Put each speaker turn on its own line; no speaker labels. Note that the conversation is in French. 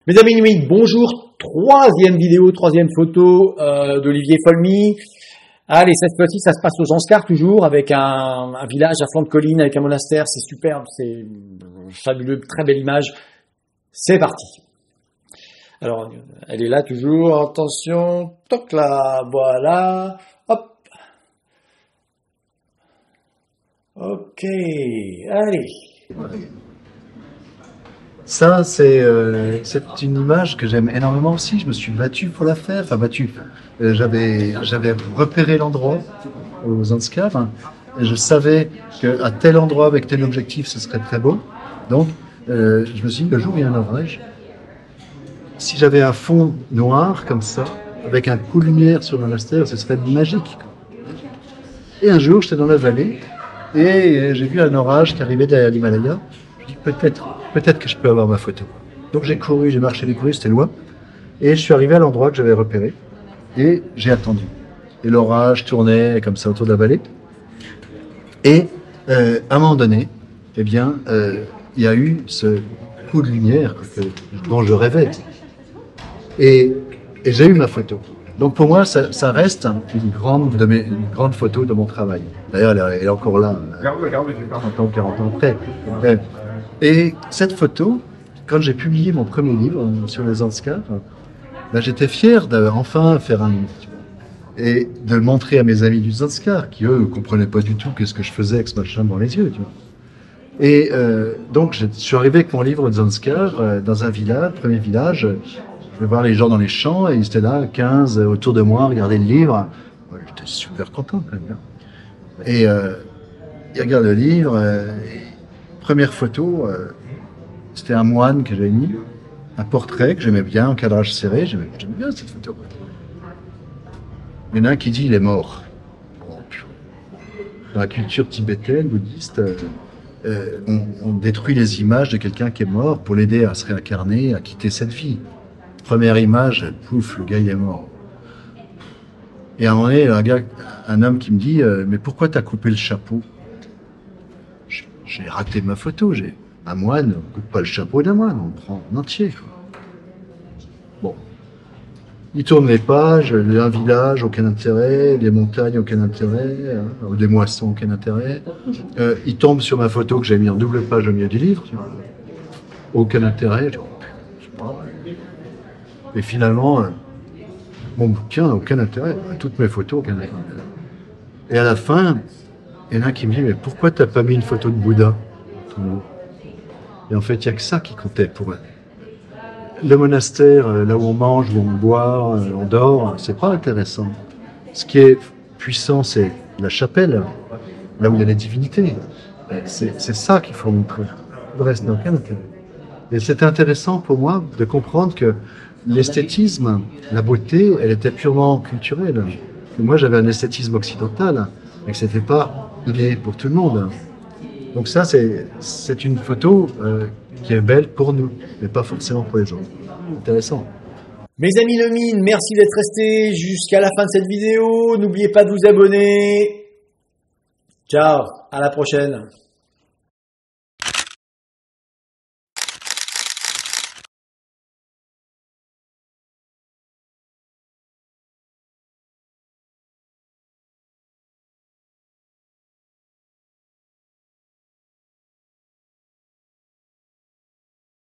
Mes amis numériques, bonjour. Troisième vidéo, troisième photo d'Olivier Folmy. Allez, cette fois-ci, ça se passe aux Anscars toujours, avec un village à flanc de colline, avec un monastère. C'est superbe, c'est fabuleux, très belle image. C'est parti. Alors, elle est là toujours. Attention, toc là, voilà. Hop. Ok, allez.
Ça, c'est une image que j'aime énormément aussi. Je me suis battu pour la faire. Enfin, battu. J'avais repéré l'endroit aux Zanskar. Et je savais qu'à tel endroit, avec tel objectif, ce serait très beau. Donc, je me suis dit, le jour où il y a un orage, si j'avais un fond noir comme ça, avec un coup de lumière sur le monastère, ce serait magique. Et un jour, j'étais dans la vallée et j'ai vu un orage qui arrivait derrière l'Himalaya. Je dis peut-être que je peux avoir ma photo. Donc j'ai couru, j'ai marché les courus, c'était loin. Et je suis arrivé à l'endroit que j'avais repéré. Et j'ai attendu. Et l'orage tournait comme ça autour de la vallée. Et à un moment donné, eh bien, il y a eu ce coup de lumière dont je rêvais. Et j'ai eu ma photo. Donc pour moi, ça reste une grande photo de mon travail. D'ailleurs, elle est encore là, 30 ans, 40 ans après. Et cette photo, quand j'ai publié mon premier livre sur les Zanskar, ben, j'étais fier d'enfin faire un livre. Et de le montrer à mes amis du Zanskar, qui eux ne comprenaient pas du tout qu'est-ce que je faisais avec ce machin dans les yeux. Tu vois. Et donc je suis arrivé avec mon livre de Zanskar dans un village, premier village. Je vais voir les gens dans les champs et ils étaient là, 15 autour de moi, regarder le livre. Ouais, j'étais super content quand même. Et ils regardent le livre. Première photo, c'était un moine que j'avais mis, un portrait que j'aimais bien, en cadrage serré. J'aimais bien cette photo. Il y en a un qui dit il est mort. Dans la culture tibétaine, bouddhiste, on détruit les images de quelqu'un qui est mort pour l'aider à se réincarner, à quitter cette vie. Première image, pouf, le gars il est mort. Et à un moment donné, un homme qui me dit mais pourquoi t'as coupé le chapeau? J'ai raté ma photo. Un moine, on ne coupe pas le chapeau d'un moine, on le prend en entier. Bon. Il tourne les pages, un village, aucun intérêt, des montagnes, aucun intérêt, des moissons, aucun intérêt. Il tombe sur ma photo que j'ai mis en double page au milieu du livre. Aucun intérêt. Et finalement, mon bouquin n'a aucun intérêt. Toutes mes photos, aucun intérêt. Et à la fin, il y en a un qui me dit, mais pourquoi t'as pas mis une photo de Bouddha? Et en fait, il n'y a que ça qui comptait pour eux. Le monastère, là où on mange, où on boit, on dort, c'est pas intéressant. Ce qui est puissant, c'est la chapelle, là où il y a les divinités. C'est ça qu'il faut montrer. Le reste n'a aucun intérêt. Et c'était intéressant pour moi de comprendre que l'esthétisme, la beauté, elle était purement culturelle. Et moi, j'avais un esthétisme occidental, et que c'était pas idée pour tout le monde. Donc ça, c'est une photo qui est belle pour nous, mais pas forcément pour les autres. Intéressant.
Mes amis Nomine, merci d'être restés jusqu'à la fin de cette vidéo. N'oubliez pas de vous abonner. Ciao, à la prochaine.